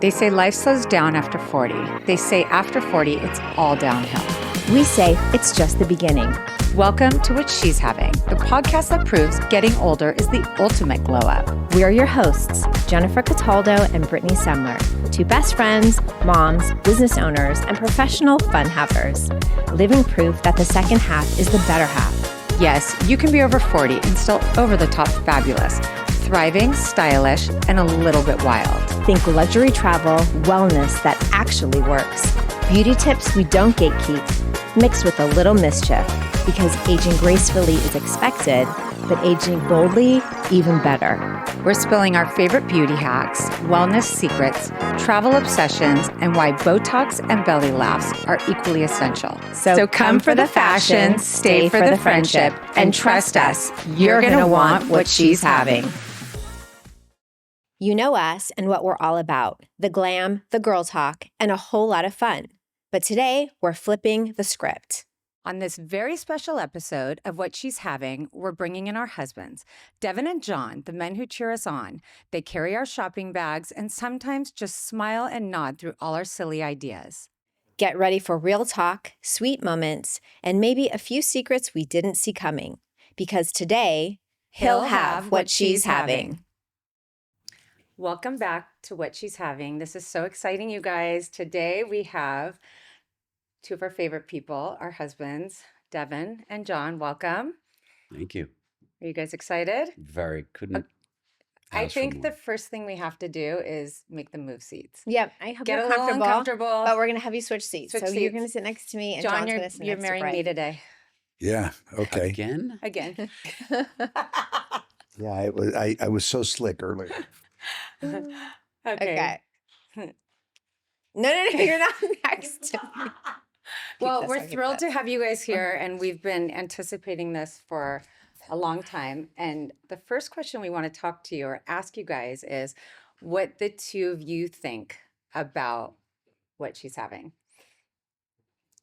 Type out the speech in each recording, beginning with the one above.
They say life slows down after 40. They say after 40, it's all downhill. We say it's just the beginning. Welcome to What She's Having, the podcast that proves getting older is the ultimate glow up. We are your hosts, Jennifer Cataldo and Brittany Semler, two best friends, moms, business owners, and professional fun havers, living proof that the second half is the better half. Yes, you can be over 40 and still over the top fabulous, thriving, stylish, and a little bit wild. Think luxury travel, wellness that actually works. Beauty tips we don't gatekeep, mixed with a little mischief, because aging gracefully is expected, but aging boldly, even better. We're spilling our favorite beauty hacks, wellness secrets, travel obsessions, and why Botox and belly laughs are equally essential. So come for the fashion, stay for the friendship, and trust us, you're going to want what she's having. You know us and what we're all about, the glam, the girl talk, and a whole lot of fun. But today, we're flipping the script. On this very special episode of What She's Having, we're bringing in our husbands, Devin and John, the men who cheer us on. They carry our shopping bags and sometimes just smile and nod through all our silly ideas. Get ready for real talk, sweet moments, and maybe a few secrets we didn't see coming. Because today, he'll have what she's having. Welcome back to What She's Having. This is so exciting, you guys. Today we have two of our favorite people, our husbands, Devin and John. Welcome. Thank you. Are you guys excited? Very. Couldn't. I ask for think more. the first thing we have to do is make them move seats. Yep, I hope Get you're a little comfortable. uncomfortable. But we're going to have you switch seats. Switch so you're going to seats. sit next to me, and John, John's you're going to sit you're next to marrying Britt. me today. Yeah. Okay. Again? Again. Yeah. I was so slick earlier. Okay. No, you're not next to me. Well, this, we're I'll keep thrilled this. to have you guys here, and we've been anticipating this for a long time. And the first question we want to talk to you or ask you guys is what the two of you think about what she's having.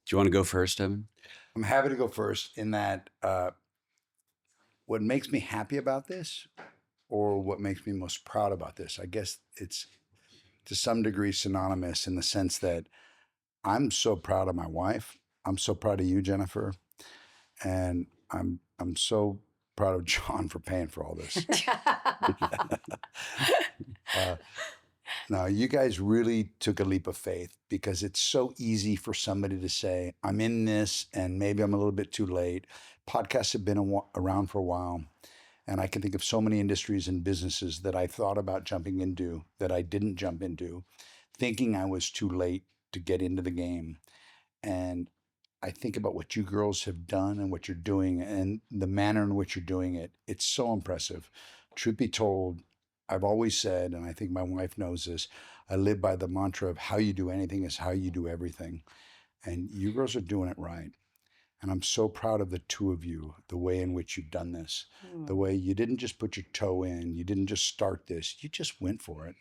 Do you want to go first, Devin? I'm happy to go first in that what makes me happy about this or what makes me most proud about this, I guess it's to some degree synonymous in the sense that I'm so proud of my wife. I'm so proud of you, Jennifer. And I'm so proud of John for paying for all this. No, you guys really took a leap of faith because it's so easy for somebody to say, I'm in this and maybe I'm a little bit too late. Podcasts have been around for a while. And I can think of so many industries and businesses that I thought about jumping into that I didn't jump into, thinking I was too late to get into the game. And I think about what you girls have done and what you're doing and the manner in which you're doing it. It's so impressive. Truth be told, I've always said, and I think my wife knows this, I live by the mantra of how you do anything is how you do everything. And you girls are doing it right. And I'm so proud of the two of you, the way in which you've done this, the way you didn't just put your toe in, you didn't just start this, you just went for it.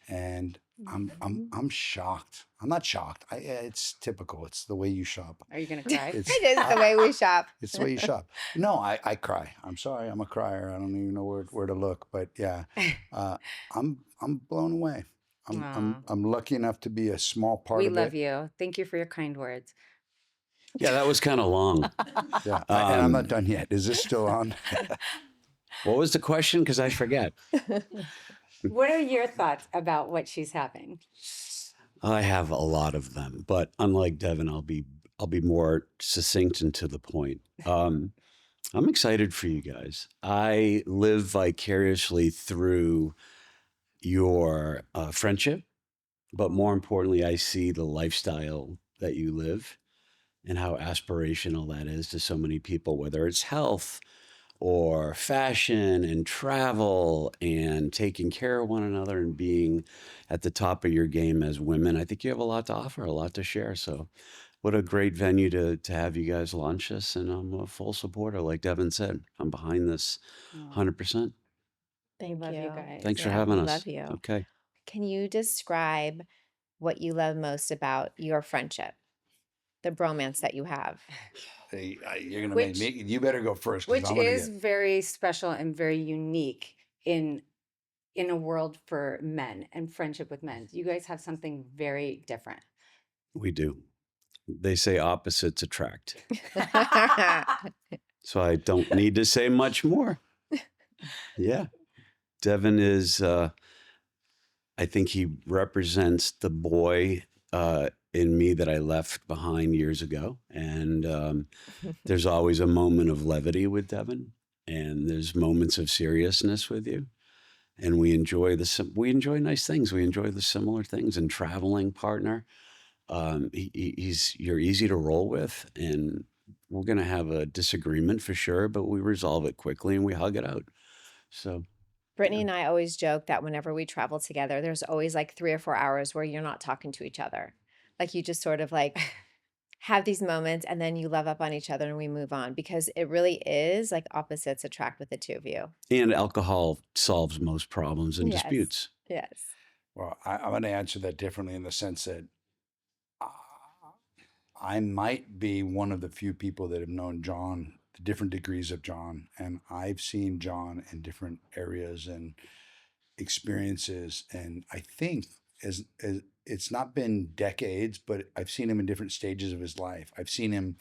And I'm shocked. I'm not shocked. It's typical. It's the way you shop. Are you going to cry? It is the way we shop. It's the way you shop. No, I cry. I'm sorry. I'm a crier. I don't even know where to look. But yeah, I'm blown away. I'm lucky enough to be a small part We of it. love you. Thank you for your kind words. Yeah, that was kind of long. Yeah, and I'm not done yet. Is this still on? What was the question? Because I forget. What are your thoughts about what she's having? I have a lot of them, but unlike Devin, I'll be more succinct and to the point. I'm excited for you guys. I live vicariously through your friendship, but more importantly, I see the lifestyle that you live and how aspirational that is to so many people, whether it's health or fashion and travel and taking care of one another and being at the top of your game as women. I think you have a lot to offer, a lot to share. So what a great venue to have you guys launch this. And I'm a full supporter. Like Devin said, I'm behind this 100%. Thank love you. you guys. Thanks for Yeah, having we us. love you. Okay. Can you describe what you love most about your friendship? The bromance that you have. Hey, you're gonna Which- make me. You better go first. 'Cause Which I'm gonna is get- very special and very unique in in a world for men and friendship with men. You guys have something very different. We do. They say opposites attract. So I don't need to say much more. Yeah. Devin is, I think he represents the boy in me that I left behind years ago. And there's always a moment of levity with Devin, and there's moments of seriousness with you. And we enjoy nice things. We enjoy the similar things. And traveling partner, you're easy to roll with, and we're going to have a disagreement for sure, but we resolve it quickly and we hug it out. So Brittany and I always joke that whenever we travel together, there's always like 3 or 4 hours where you're not talking to each other. Like you just sort of like have these moments and then you love up on each other and we move on, because it really is like opposites attract with the two of you. And alcohol solves most problems and Yes. disputes. Yes. Well, I'm going to answer that differently in the sense that I might be one of the few people that have known John, the different degrees of John, and I've seen John in different areas and experiences. And I think as it's not been decades, but I've seen him in different stages of his life. I've seen him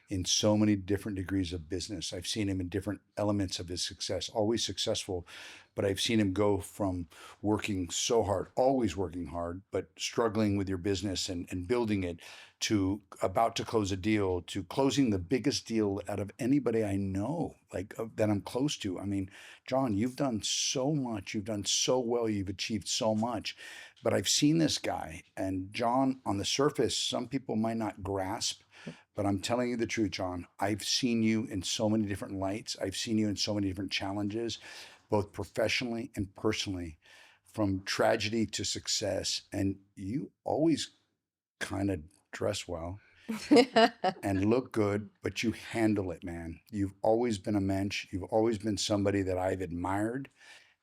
in so many different degrees of business. I've seen him in different elements of his success, always successful, but I've seen him go from working so hard, always working hard, but struggling with your business and building it, to about to close a deal, to closing the biggest deal out of anybody I know, like that I'm close to. I mean, John, you've done so much. You've done so well. You've achieved so much. But I've seen this guy, and John, on the surface, some people might not grasp, but I'm telling you the truth, John. I've seen you in so many different lights. I've seen you in so many different challenges, both professionally and personally, from tragedy to success. And you always kind of dress well and look good, but you handle it, man. You've always been a mensch. You've always been somebody that I've admired.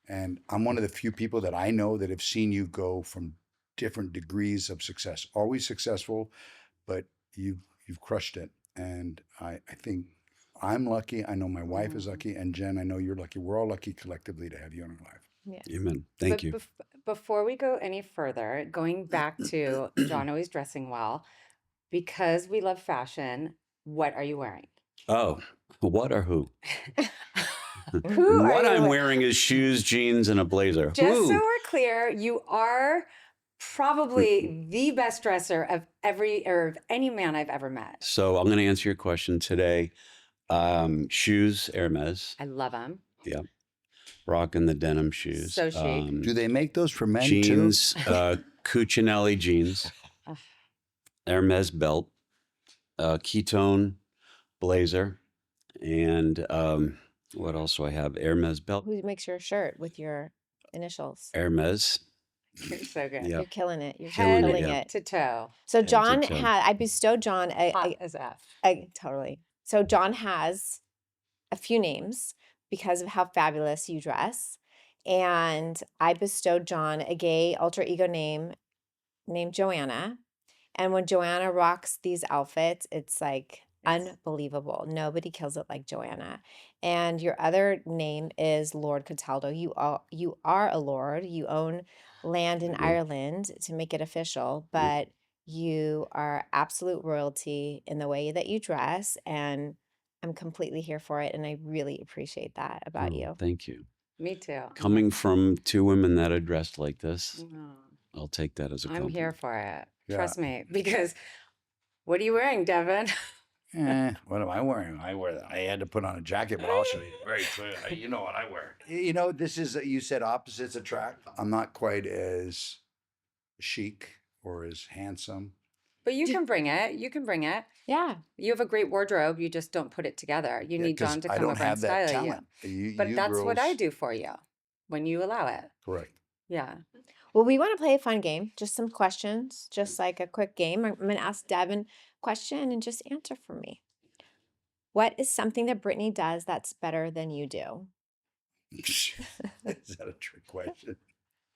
And I'm one of the few people that I know that have seen you go from different degrees of success, always successful, but you've crushed it. And I think I'm lucky. I know my wife is lucky. And Jen, I know you're lucky. We're all lucky collectively to have you in our life. Yeah. Amen. Thank you. Before we go any further, going back to John always dressing well, because we love fashion, what are you wearing? Oh, what or who? Who What are you I'm wearing? wearing is shoes, jeans, and a blazer. Just Who? so we're clear, you are probably the best dresser of any man I've ever met. So I'm going to answer your question today. Shoes, Hermes. I love them. Yep. Rocking the denim shoes. So chic. Do they make those for men jeans, too? Cuccinelli jeans, Hermes belt, ketone blazer, and what else do I have? Hermes belt. Who makes your shirt with your initials? Hermes. You're so good. Yep. You're killing it. You're Killing killing it, yeah. it. To toe. So Head to John toe. I bestowed John Hot as F. totally. So John has a few names because of how fabulous you dress. And I bestowed John a gay alter ego name named Joanna. And when Joanna rocks these outfits, it's like unbelievable. Nobody kills it like Joanna. And your other name is Lord Cataldo. You are a lord. You own land in Ireland, to make it official, but you are absolute royalty in the way that you dress, and I'm completely here for it, and I really appreciate that about you. Thank you. Me too. Coming from two women that are dressed like this, Oh, I'll take that as a I'm compliment. here for it. Yeah. Trust me. Because what are you wearing, Devin? What am I wearing? I had to put on a jacket, but I'll show you very clearly. You know what I wear. You know, this is, you said opposites attract. I'm not quite as chic or as handsome. But you can bring it. You can bring it. Yeah. You have a great wardrobe. You just don't put it together. You need 'Cause John to I come don't over and have that style you. talent. You But that's what I girls- do for you when you allow it. Correct. Yeah. Well, we want to play a fun game, just some questions, just like a quick game. I'm going to ask Devin a question and just answer for me. What is something that Brittany does that's better than you do? Is that a trick question?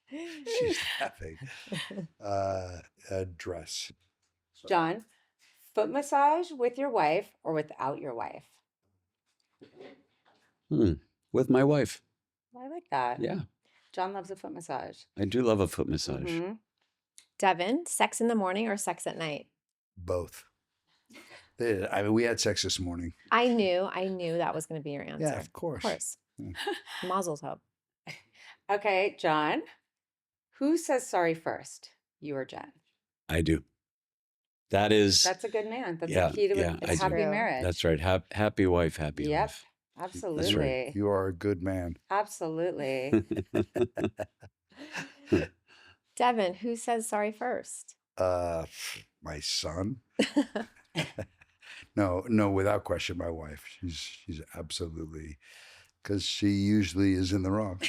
She's laughing. A dress. John, foot massage with your wife or without your wife? With my wife. I like that. Yeah. John loves a foot massage. I do love a foot massage. Mhm. Devin, sex in the morning or sex at night? Both. I mean, we had sex this morning. I knew that was going to be your answer. Yeah, of course. Of course. Yeah. Mazel tov. Okay, John. Who says sorry first? You or Jen? I do. That's a good man. That's yeah, a key to yeah, a I happy do. marriage. That's right. Happy wife, happy Yep. life. Absolutely. You are a good man. Absolutely. Devin, who says sorry first? My son. No, without question, my wife. She's absolutely, because she usually is in the wrong.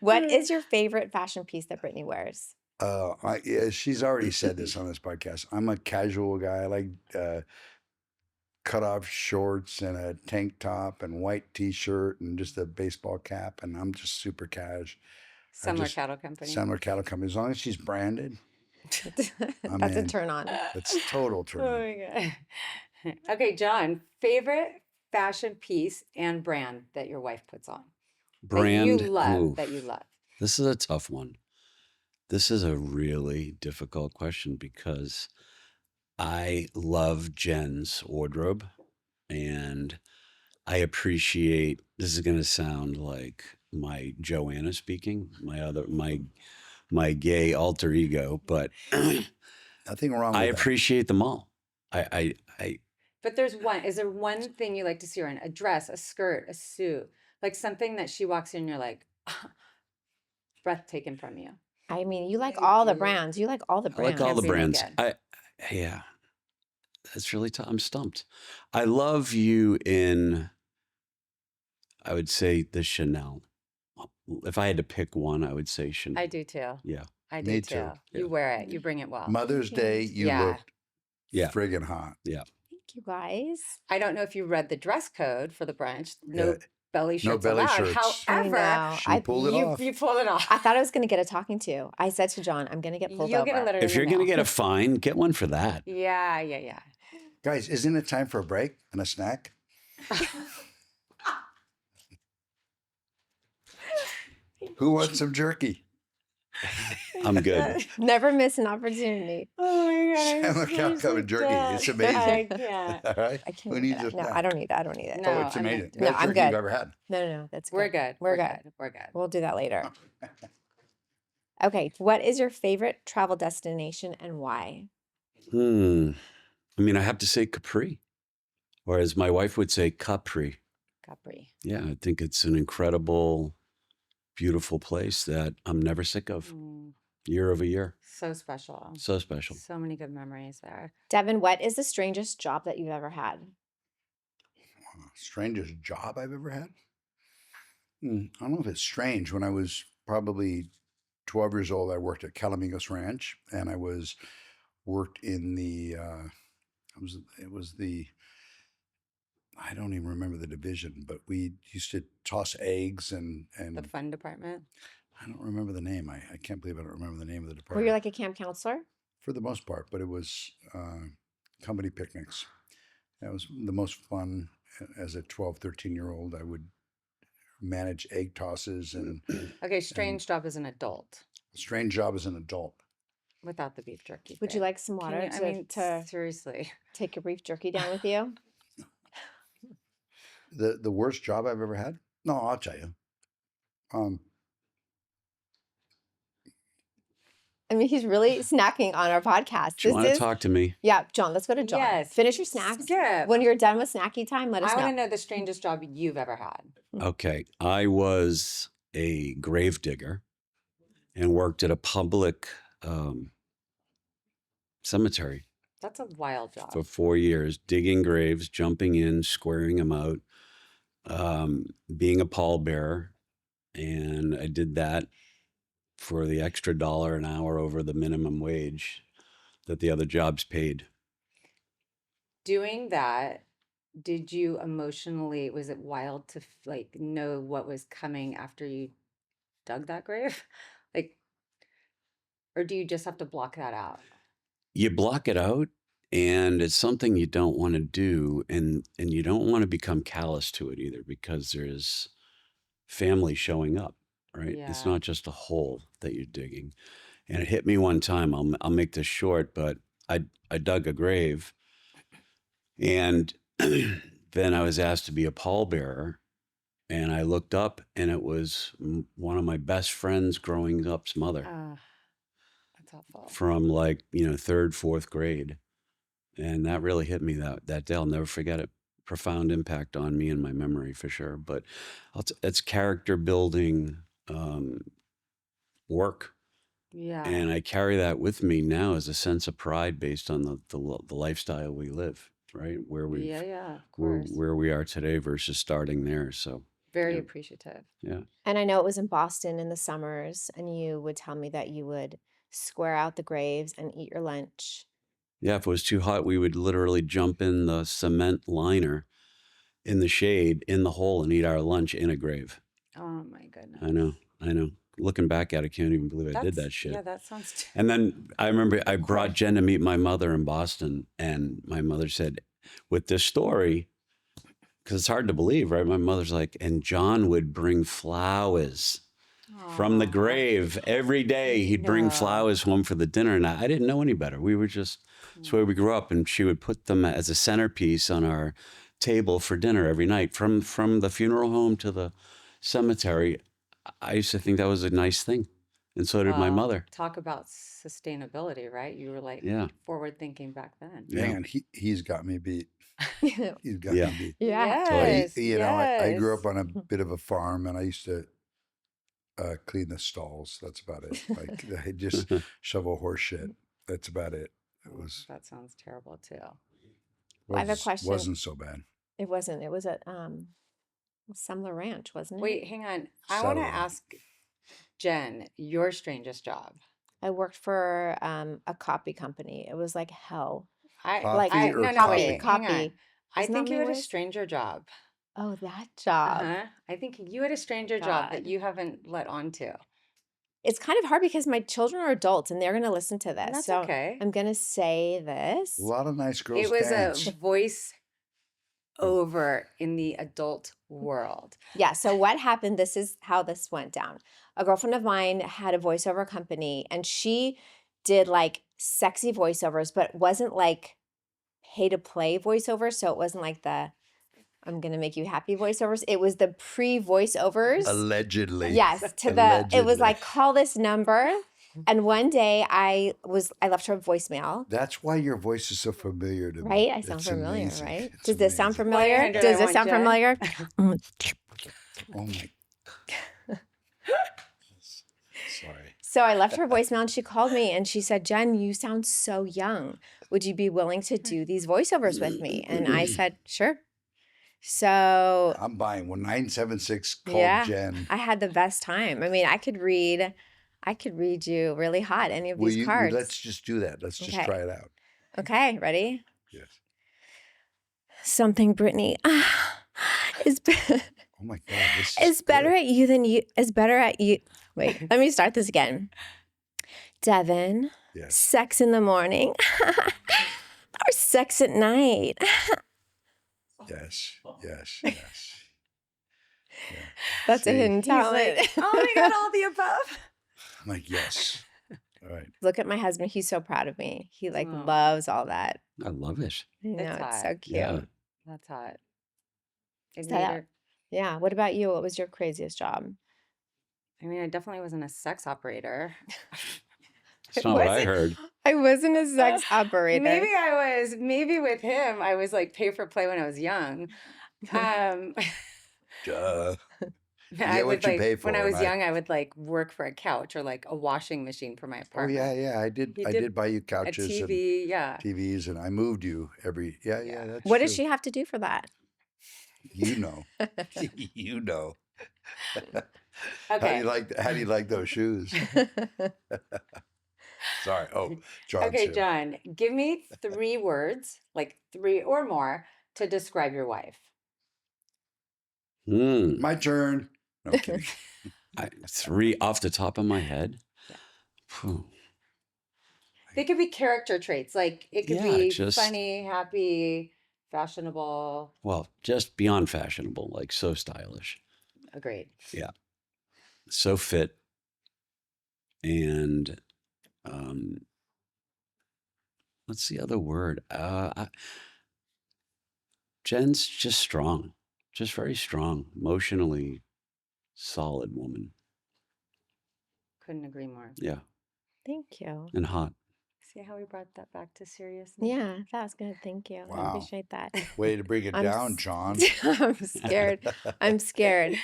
What is your favorite fashion piece that Brittany wears? Yeah, she's already said this on this podcast. I'm a casual guy. I like cut off shorts and a tank top and white t-shirt and just a baseball cap, and I'm just super cash. Summer Cattle Company. Summer Cattle Company. As long as she's branded, That's a turn on. that's total turn on. Oh my God. Okay, John, favorite fashion piece and brand that your wife puts on? Brand. That you love. This is a tough one. This is a really difficult question because I love Jen's wardrobe and I appreciate, this is going to sound like my Joanna speaking, my gay alter ego, but Nothing wrong with I that. appreciate them all. But is there one thing you like to see her in? A dress, a skirt, a suit, like something that she walks in and you're like, breath taken from you. I mean, you like all the brands. You like all the I brands. like all the Can't be brands. naked. Yeah, that's really tough. I'm stumped. I love you in, I would say the Chanel. If I had to pick one, I would say Chanel. I do too. Yeah. I do Me too. too. You Yeah. wear it. You bring it well. Mother's Day, you Yeah. looked Yeah. friggin' hot. Yeah. Thank you, guys. I don't know if you read the dress code for the brunch. No Yeah. belly shirts belly allowed. shirts. However, I know. She pulled it off. you pulled it off. I thought I was going to get a talking to. I said to John, I'm going to get pulled You'll over. get a letter If in you're the going to mail. get a fine, get one for that. Yeah. Guys, isn't it time for a break and a snack? Who wants some jerky? I'm good. Never miss an opportunity. Oh my God. Summer Cattle Company jerky. It's amazing. I can't. All right. I can't Who eat needs that. a No, snack? I don't need that. I don't need it. No. Oh, it's I'm amazing. not- No, Best I'm jerky you've good. ever had. No, that's good. We're good. We're good. We're good. We'll do that later. Okay. What is your favorite travel destination and why? I mean, I have to say Capri, or as my wife would say, Capri. Capri. Yeah, I think it's an incredible, beautiful place that I'm never sick of year over year. So special. So special. So many good memories there. Devin, what is the strangest job that you've ever had? Strangest job I've ever had? I don't know if it's strange. When I was probably 12 years old, I worked at Calamigos Ranch, and I worked in the I don't even remember the division, but we used to toss eggs and The fun department. I don't remember the name. I can't believe I don't remember the name of the Were department. you like a camp counselor? For the most part, but it was company picnics. That was the most fun as a 12, 13-year-old. I would manage egg tosses and Okay, strange job as an adult strange job as an adult. without the beef jerky. Would you bit. like some Can water you- to seriously. take your beef jerky down with you? The worst job I've ever had? No, I'll tell you. I mean, he's really snacking on our podcast. Do you want to talk to me? Yeah, John, let's go to John. Yes. Finish your snacks. Skip. When you're done with snacky time, let us I know. want to know the strangest job you've ever had. Okay. I was a grave digger and worked at a public cemetery That's a wild job. for 4 years, digging graves, jumping in, squaring them out, being a pallbearer. And I did that for the extra $1 an hour over the minimum wage that the other jobs paid. Doing that, did you emotionally, was it wild to like know what was coming after you dug that grave? Like, or do you just have to block that out? You block it out, and it's something you don't want to do, and you don't want to become callous to it either, because there's family showing up, right? It's Yeah. not just a hole that you're digging. And it hit me one time. I'll make this short, but I dug a grave, and then I was asked to be a pallbearer, and I looked up, and it was one of my best friends growing up's mother That's awful. from like, third, fourth grade. And that really hit me that day. I'll never forget it. Profound impact on me and my memory for sure. But it's character building work. Yeah. And I carry that with me now as a sense of pride based on the lifestyle we live, right? Where Of where, course. where we are today versus starting there. So Very yeah. appreciative. Yeah. And I know it was in Boston in the summers, and you would tell me that you would square out the graves and eat your lunch. Yeah, if it was too hot, we would literally jump in the cement liner in the shade in the hole and eat our lunch in a grave. Oh my goodness. I know. Looking back at it, I can't even believe I did that shit. Yeah, that sounds. And then I remember I brought Jen to meet my mother in Boston, and my mother said, with this story, because it's hard to believe, right? My mother's like, and John would bring flowers from the grave every day. He'd bring flowers home for the dinner, and I didn't know any better. We were just, that's where we grew up, and she would put them as a centerpiece on our table for dinner every night, from the funeral home to the cemetery. I used to think that was a nice thing, and so did my mother. Talk about sustainability, right? You were like forward thinking back then. Man, he's got me beat. He's got me beat. Yes. So I grew up on a bit of a farm, and I used to clean the stalls. That's about it. Like I just shovel horse shit. That's about it. That sounds terrible too. I have a question. Wasn't so bad. It wasn't. It was at Sumler Ranch, wasn't it? Wait, hang on. I want to ask Jen your strangest job. I worked for a copy company. It was like hell. Wait, hang on. I think you had a stranger job. Oh, that job. I think you had a stranger job that you haven't let on to. It's kind of hard because my children are adults and they're going to listen to this. That's so okay. I'm going to say this. A lot of nice girls. It was dance. a voice over in the adult world. Yeah. So what happened? This is how this went down. A girlfriend of mine had a voiceover company, and she did like sexy voiceovers, but wasn't like pay to play voiceovers. So it wasn't like the I'm going to make you happy voiceovers. It was the pre-voiceovers. Allegedly. Yes. It was like, call this number. And one day I left her a voicemail. That's why your voice is so familiar to me. Right? I sound It's familiar, amazing. right? It's Does this sound amazing. familiar? Does this sound familiar? Oh my. Sorry. So I left her a voicemail, and she called me and she said, Jen, you sound so young. Would you be willing to do these voiceovers with me? And I said, sure. So I'm buying 1976 called Jen. I had the best time. I mean, I could read you really hot any of these cards. Let's just do that. Let's just try it out. Okay, ready? Yes. Something, Brittany, is oh my God, this is better at you than you is better at you. Wait, let me start this again. Devin, sex in the morning or sex at night. Yes. Yeah. That's a hidden talent. Like, oh my God, all the above. I'm like, yes. All right. Look at my husband. He's so proud of me. He loves all that. I love it. It's so cute. Yeah. That's hot. Yeah. What about you? What was your craziest job? I mean, I definitely wasn't a sex operator. That's not what I heard. I wasn't a sex operator. Maybe I was. Maybe with him, I was like pay for play when I was young. Yeah, what you pay for. When I was young, I would like work for a couch or like a washing machine for my apartment. Oh yeah. I did buy you couches, a TV, and TVs, and I moved you every. Yeah. That's what true. does she have to do for that? You know. You know. Okay. How do you like those shoes? Sorry. Oh, John. Okay, John, give me 3 words, like 3 or more, to describe your wife. My turn. No, I'm kidding. 3 off the top of my head. Yeah. They could be character traits. Like it could be funny, happy, fashionable. Well, just beyond fashionable, like so stylish. Agreed. Yeah. So fit. And what's the other word? Jen's just strong, just very strong, emotionally solid woman. Couldn't agree more. Yeah. Thank you. And hot. See how we brought that back to seriousness? Yeah, that was good. Thank you. I Wow. appreciate that. Way to bring it I'm down, s- John. I'm scared. I'm scared.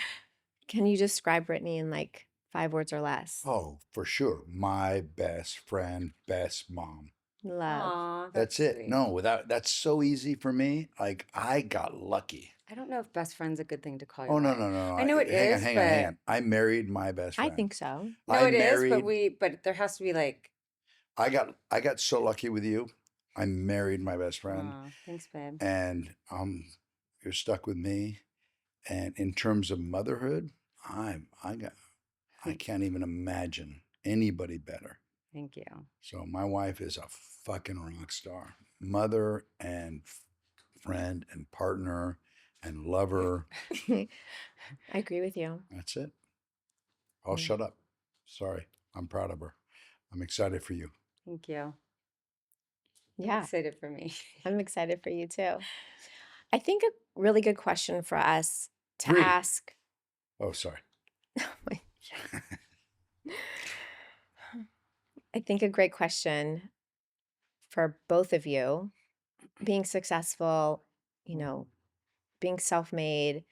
Can you describe Brittany in like 5 words or less? Oh, for sure. My best friend, best mom. Love. Aw, That's it. sweet. No, that's so easy for me. Like I got lucky. I don't know if best friend's a good thing to call your Oh no, wife. no, no, no. I know it hang on, is, hang but on, hang on. I married my best I friend. think so. no, I it is, married, but there has to be like, I got so lucky with you. I married my best friend, aw, thanks, babe. and you're stuck with me. And in terms of motherhood, I can't even imagine anybody better. Thank you. So my wife is a fucking rock star, mother and friend and partner and lover. I agree with you. That's it. I'll shut up. Sorry. I'm proud of her. I'm excited for you. Thank you. I'm Yeah, excited for me. I'm excited for you too. I think a really good question for us to 3. ask. Oh, sorry. I think a great question for both of you, being successful, being self-made,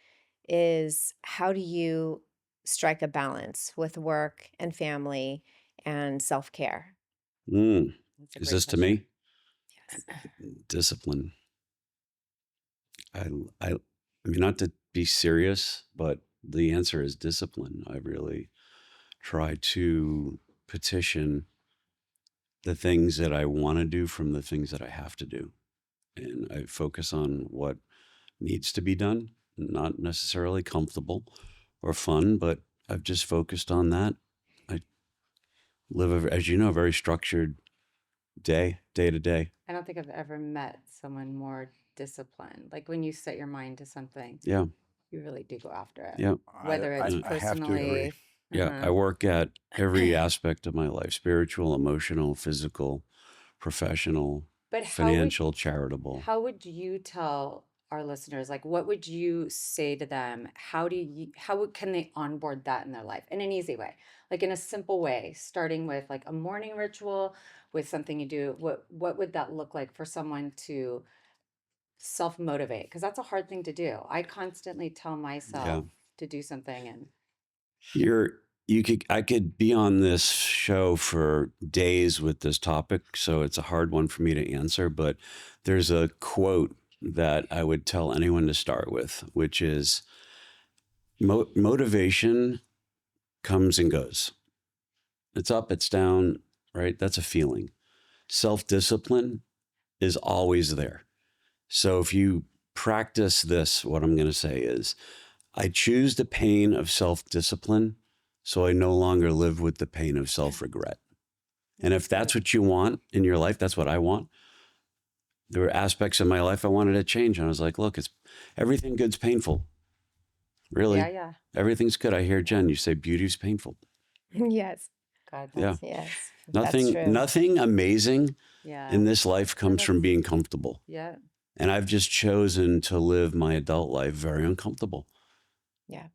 is how do you strike a balance with work and family and self-care? Mm. That's a Is great this to me? Yes. Discipline. I mean, not to be serious, but the answer is discipline. I really try to petition the things that I want to do from the things that I have to do. And I focus on what needs to be done, not necessarily comfortable or fun, but I've just focused on that. I live, as you know, a very structured day to day. I don't think I've ever met someone more disciplined. Like when you set your mind to something, Yeah. you really do go after it. Yeah. Whether it's I have to agree. personally. Yeah. I work at every aspect of my life: spiritual, emotional, physical, professional, But financial, charitable. how would you tell our listeners, like, what would you say to them? How can they onboard that in their life in an easy way, like in a simple way, starting with like a morning ritual with something you do? What would that look like for someone to self-motivate? Because that's a hard thing to do. I constantly tell myself to do something and I could be on this show for days with this topic, so it's a hard one for me to answer, but there's a quote that I would tell anyone to start with, which is motivation comes and goes. It's up, it's down, right? That's a feeling. Self-discipline is always there. So if you practice this, what I'm going to say is, I choose the pain of self-discipline so I no longer live with the pain of self-regret. And if that's what you want in your life, that's what I want. There were aspects of my life I wanted to change. And I was like, look, everything good's painful. Really? yeah. Everything's good. I hear Jen, you say beauty's painful. Yes. God, Yeah. Yes. That's true. Nothing amazing yeah. in this life comes from being comfortable. Yeah. And I've just chosen to live my adult life very uncomfortable. Yeah.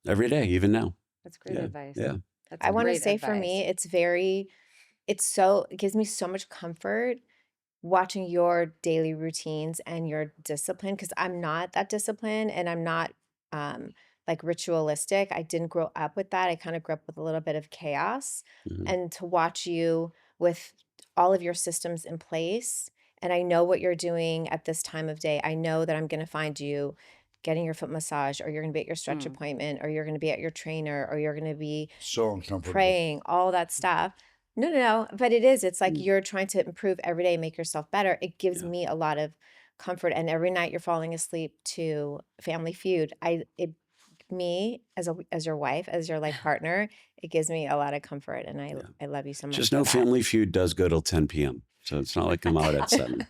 Every day, even now. That's great advice. Yeah. That's I want to great say for me, it gives me so much comfort watching your daily routines and your discipline, because I'm not that disciplined and I'm not like ritualistic. I didn't grow up with that. I kind of grew up with a little bit of chaos. Mhm. And to watch you with all of your systems in place, and I know what you're doing at this time of day. I know that I'm going to find you getting your foot massage, or you're going to be at your stretch appointment, or you're going to be at your trainer, or you're going to be So uncomfortable. praying, all that stuff. No. But it's like you're trying to improve every day, make yourself better. It gives me a lot of comfort. And every night you're falling asleep to Family Feud. Me as your wife, as your life partner, it gives me a lot of comfort. And I love you so much. Just for know that. Family Feud does go till 10 p.m. So it's not like I'm out at 7.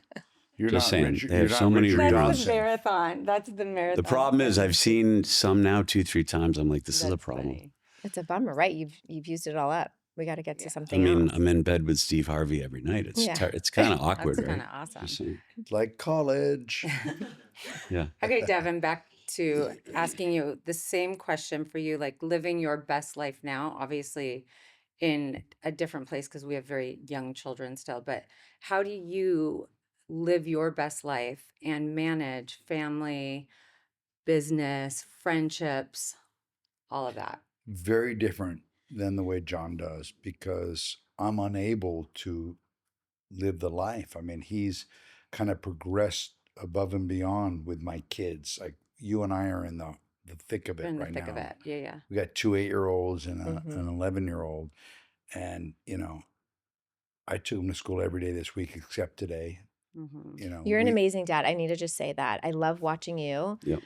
You're Just not saying, Richard. they You're have so not many Richard That's the reruns. Dawson. marathon. That's the marathon. The problem is I've seen some now 2-3 times. I'm like, this is a That's problem. funny. It's a bummer, right? You've used it all up. We got to get to Yeah. I something mean, else. I'm in bed with Steve Harvey every night. It's Yeah. it's kind of awkward, That's right? kind of awesome. Just saying. Like college. Yeah. Okay, Devin, back to asking you the same question for you, like living your best life now, obviously in a different place because we have very young children still, but how do you live your best life and manage family, business, friendships, all of that? Very different than the way John does because I'm unable to live the life. I mean, he's kind of progressed above and beyond with my kids. Like you and I are in the thick of We're it in the right thick now. of it. Yeah, yeah. We got 2 8-year-olds and Mhm. an 11-year-old. And, I took them to school every day this week except today. Mm-hmm. You're an amazing dad. I need to just say that. I love watching you Yep.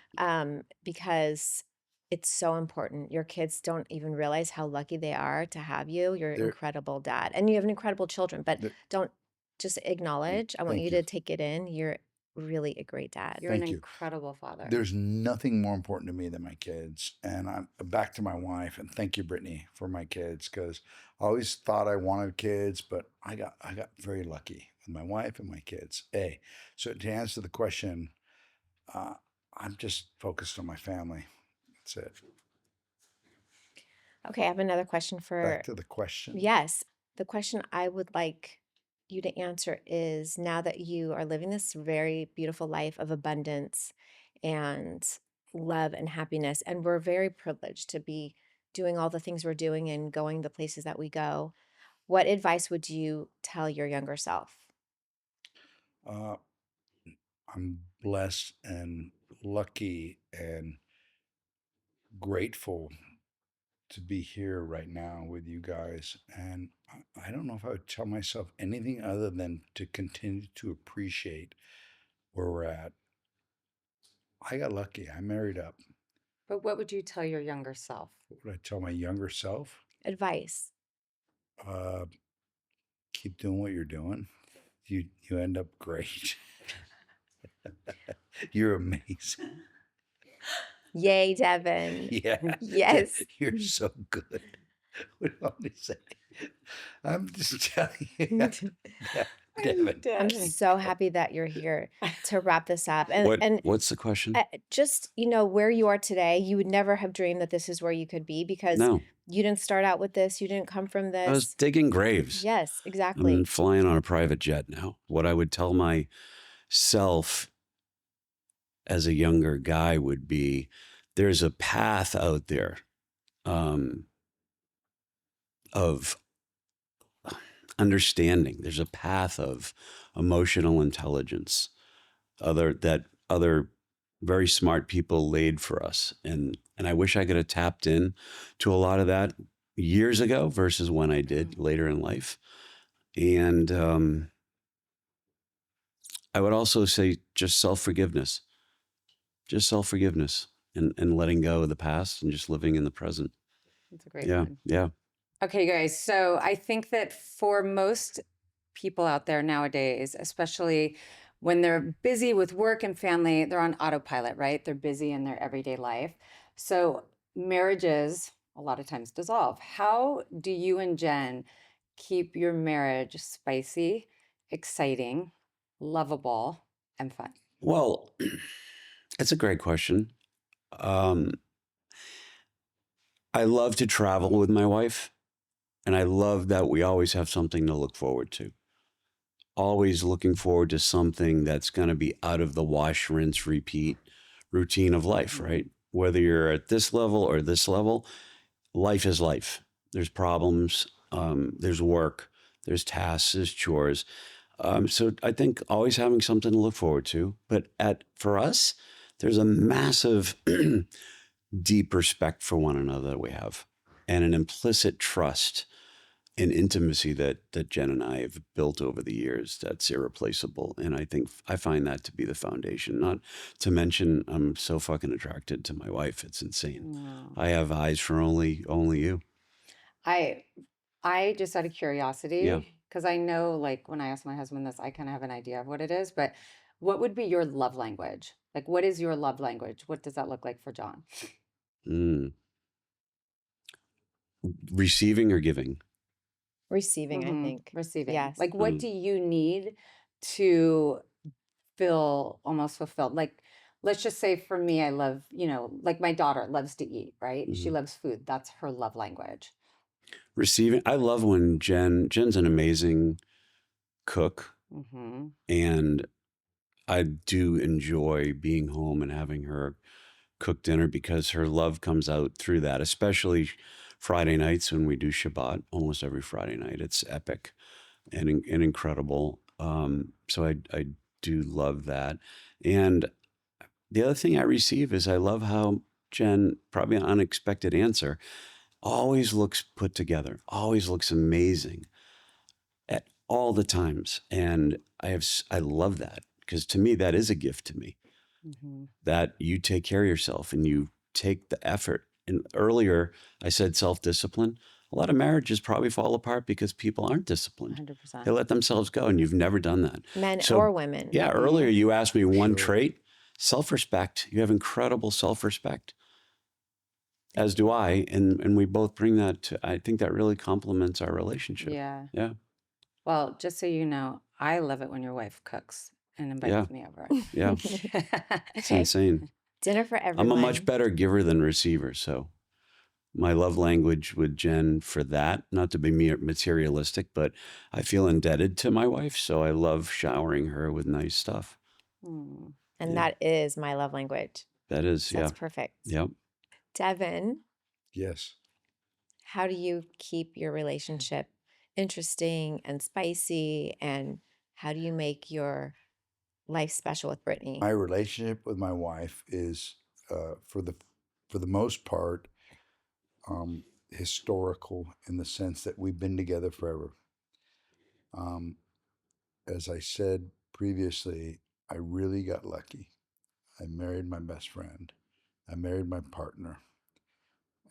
because it's so important. Your kids don't even realize how lucky they are to have you. You're an They're- incredible dad. And you have an incredible children, but they're- don't just acknowledge. I want Thank you you. to take it in. You're really a great dad. You're Thank an you. incredible father. There's nothing more important to me than my kids. And I'm back to my wife. And thank you, Brittany, for my kids, because I always thought I wanted kids, but I got very lucky with my wife and my kids. So to answer the question, I'm just focused on my family. That's it. Okay, I have another question for Back to the question. Yes. The question I would like you to answer is now that you are living this very beautiful life of abundance and love and happiness, and we're very privileged to be doing all the things we're doing and going the places that we go, what advice would you tell your younger self? Uh, I'm blessed and lucky and grateful to be here right now with you guys. And I don't know if I would tell myself anything other than to continue to appreciate where we're at. I got lucky. I married up. But what would you tell your younger self? What would I tell my younger self? Advice. Keep doing what you're doing. You end up great. You're amazing. Yay, Devin. Yeah. Yes. You're so good. What do you want me to say? I'm just telling you. Devin. I'm so happy that you're here to wrap this up. And What's the question? just, where you are today, you would never have dreamed that this is where you could be because No, you didn't start out with this. You didn't come from I was this. digging graves. Yes, I'm exactly. flying on a private jet now. What I would tell myself as a younger guy would be there's a path out there of understanding. There's a path of emotional intelligence that other very smart people laid for us. And I wish I could have tapped in to a lot of that years ago versus when I did later in life. And I would also say just self-forgiveness. Just self-forgiveness and letting go of the past and just living in the present. That's a great one. Yeah. Okay, guys. So I think that for most people out there nowadays, especially when they're busy with work and family, they're on autopilot, right? They're busy in their everyday life. So marriages a lot of times dissolve. How do you and Jen keep your marriage spicy, exciting, lovable, and fun? Well, that's a great question. I love to travel with my wife, and I love that we always have something to look forward to. Always looking forward to something that's going to be out of the wash, rinse, repeat routine of life, right? Whether you're at this level or this level, life is life. There's problems, there's work, there's tasks, there's chores. So I think always having something to look forward to. But for us, there's a massive deep respect for one another that we have, and an implicit trust and intimacy that Jen and I have built over the years that's irreplaceable. And I find that to be the foundation. Not to mention, I'm so fucking attracted to my wife. It's insane. Wow. I have eyes for only you. I just out of curiosity, Yeah. because I know, like, when I ask my husband this, I kind of have an idea of what it is, but What would be your love language? Like, what is your love language? What does that look like for John? Mm. Receiving or giving? Receiving, I think. Receiving. Yes. Like, what do you need to feel almost fulfilled? Like, let's just say for me, I love, like my daughter loves to eat, right? She loves food. That's her love language. Receiving. I love when Jen's an amazing cook, and I do enjoy being home and having her cook dinner because her love comes out through that, especially Friday nights when we do Shabbat. Almost every Friday night, it's epic and incredible. So I do love that. And the other thing I receive is I love how Jen, probably an unexpected answer, always looks put together, always looks amazing at all the times. And I love that because to me, that is a gift to me, that you take care of yourself and you take the effort. And earlier I said self-discipline. A lot of marriages probably fall apart because people aren't disciplined. 100%. They let themselves go, and you've never done that. Men or women. Yeah, earlier you asked me one Sure. trait, self-respect. You have incredible self-respect, as do I, and we both bring that to, I think that really complements our relationship. Yeah. Yeah. Well, just so you know, I love it when your wife cooks and invites me over. Yeah. It's insane. Dinner for everyone. I'm a much better giver than receiver, so my love language with Jen for that, not to be materialistic, but I feel indebted to my wife, so I love showering her with nice stuff. And that is my love language. That is, That's perfect. Yep. Devin, Yes. how do you keep your relationship interesting and spicy? And how do you make your life special with Brittany? My relationship with my wife is, for the most part, historical in the sense that we've been together forever. As I said previously, I really got lucky. I married my best friend. I married my partner.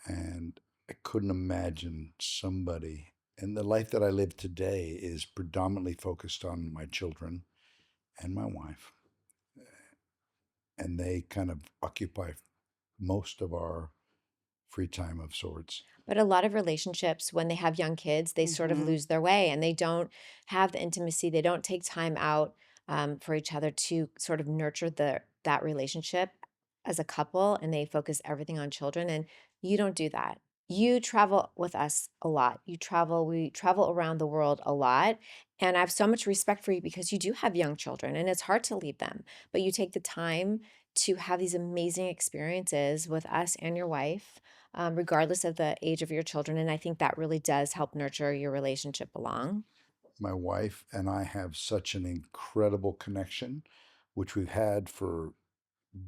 And I couldn't imagine somebody, and the life that I live today is predominantly focused on my children and my wife. And they kind of occupy most of our free time of sorts. But a lot of relationships, when they have young kids, they sort of lose their way and they don't have the intimacy. They don't take time out for each other to sort of nurture that relationship as a couple, and they focus everything on children. And you don't do that. You travel with us a lot. We travel around the world a lot. And I have so much respect for you because you do have young children and it's hard to leave them. But you take the time to have these amazing experiences with us and your wife, regardless of the age of your children. And I think that really does help nurture your relationship along. My wife and I have such an incredible connection, which we've had for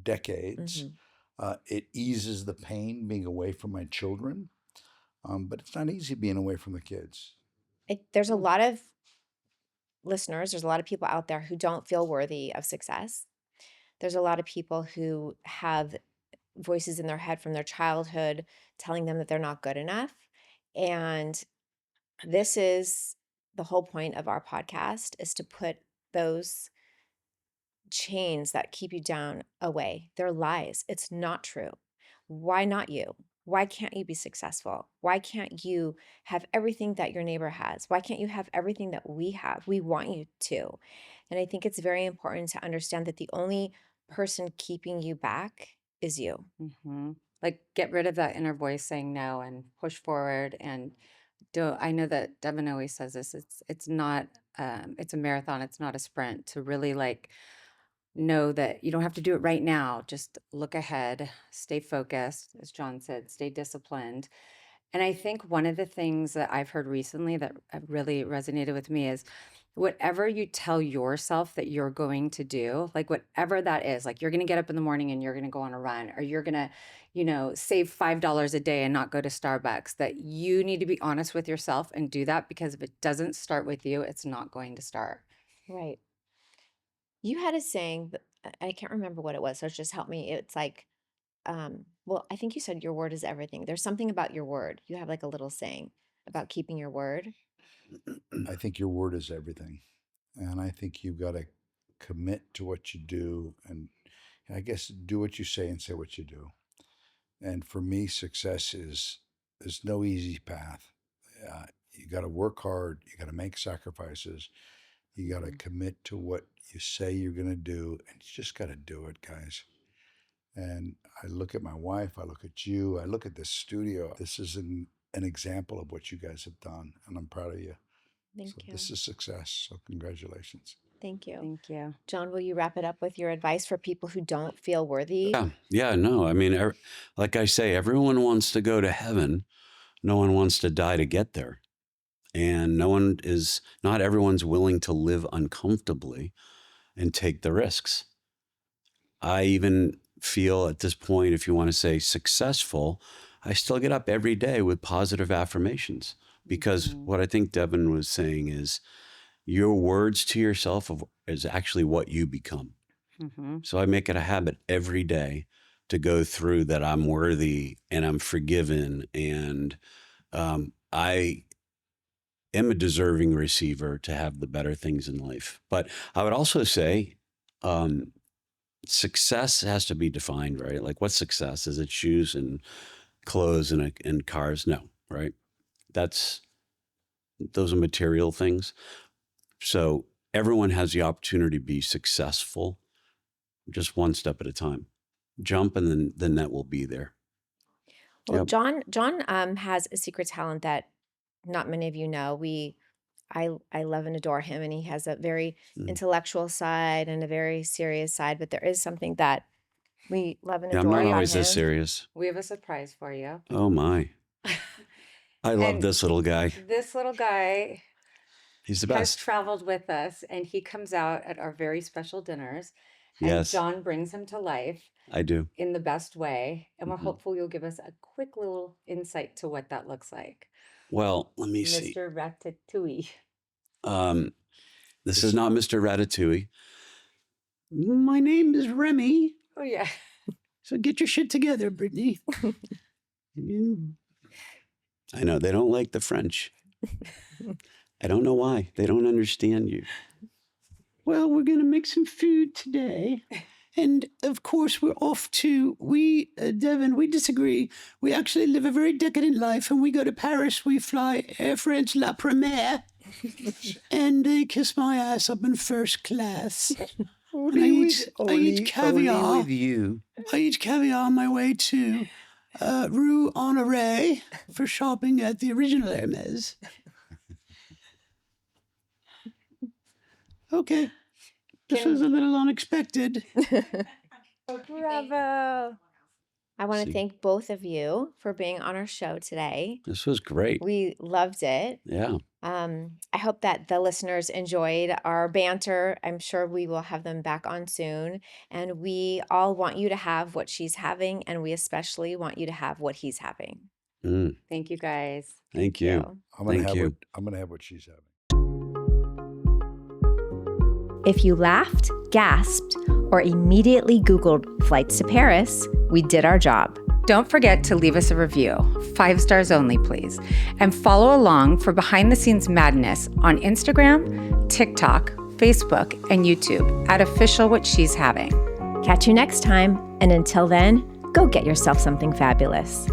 decades. It eases the pain being away from my children, but it's not easy being away from the kids. There's a lot of listeners, there's a lot of people out there who don't feel worthy of success. There's a lot of people who have voices in their head from their childhood telling them that they're not good enough. And this is the whole point of our podcast, is to put those chains that keep you down away. They're lies. It's not true. Why not you? Why can't you be successful? Why can't you have everything that your neighbor has? Why can't you have everything that we have? We want you to. And I think it's very important to understand that the only person keeping you back is you. Like, get rid of that inner voice saying no and push forward. And I know that Devin always says this, it's not, it's a marathon. It's not a sprint. To really like know that you don't have to do it right now. Just look ahead, stay focused, as John said, stay disciplined. And I think one of the things that I've heard recently that really resonated with me is whatever you tell yourself that you're going to do, like whatever that is, like you're going to get up in the morning and you're going to go on a run, or you're going to, save $5 a day and not go to Starbucks, that you need to be honest with yourself and do that, because if it doesn't start with you, it's not going to start. Right. You had a saying, I can't remember what it was, so just help me. It's like, well, I think you said your word is everything. There's something about your word. You have like a little saying about keeping your word. I think your word is everything. And I think you've got to commit to what you do, and I guess do what you say and say what you do. And for me, success is no easy path. You got to work hard. You got to make sacrifices. You got to commit to what you say you're going to do, and you just got to do it, guys. And I look at my wife, I look at you, I look at this studio. This is an example of what you guys have done, and I'm proud of you. Thank you. This is success, so congratulations. Thank you. Thank you. John, will you wrap it up with your advice for people who don't feel worthy? Yeah, no. I mean, like I say, everyone wants to go to heaven. No one wants to die to get there. And not everyone's willing to live uncomfortably and take the risks. I even feel at this point, if you want to say successful, I still get up every day with positive affirmations, because what I think Devin was saying is your words to yourself is actually what you become. Mm-hmm. So I make it a habit every day to go through that I'm worthy and I'm forgiven, and I am a deserving receiver to have the better things in life. But I would also say success has to be defined, right? Like, what's success? Is it shoes and clothes and cars? No, right? Those are material things. So everyone has the opportunity to be successful, just one step at a time. Jump, and then the net will be there. Well, Yep. John has a secret talent that not many of you know. I love and adore him, and he has a very intellectual side and a very serious side, but there is something that we love and Yeah, I'm adore not about always him. this serious. We have a surprise for you. Oh my. I love And this little guy. This little guy He's the has best. traveled with us, and he comes out at our very special dinners. And Yes. John brings him to life I do. in the best way. And we're Mhm. hopeful you'll give us a quick little insight to what that looks like. Well, let me see. Mr. Ratatouille. This is not Mr. Ratatouille. My name is Remy. Oh, yeah. So get your shit together, Brittany. I know they don't like the French. I don't know why. They don't understand you. Well, we're going to make some food today. And of course, we're off to, Devin, we disagree. We actually live a very decadent life. And we go to Paris. We fly Air France La Première. And they kiss my ass up in first class. And I eat caviar. With you. I eat caviar on my way to Rue Honoré for shopping at the original Hermes. Okay. This was a little unexpected. Bravo. I want to thank both of you for being on our show today. This was great. We loved it. Yeah. I hope that the listeners enjoyed our banter. I'm sure we will have them back on soon. And we all want you to have what she's having, and we especially want you to have what he's having. Thank you, guys. Thank you. I'm gonna Thank you. I'm gonna have what she's having. If you laughed, gasped, or immediately Googled flights to Paris, we did our job. Don't forget to leave us a review, 5 stars only, please. And follow along for behind the scenes madness on Instagram, TikTok, Facebook, and YouTube at Official What She's Having. Catch you next time, and until then, go get yourself something fabulous.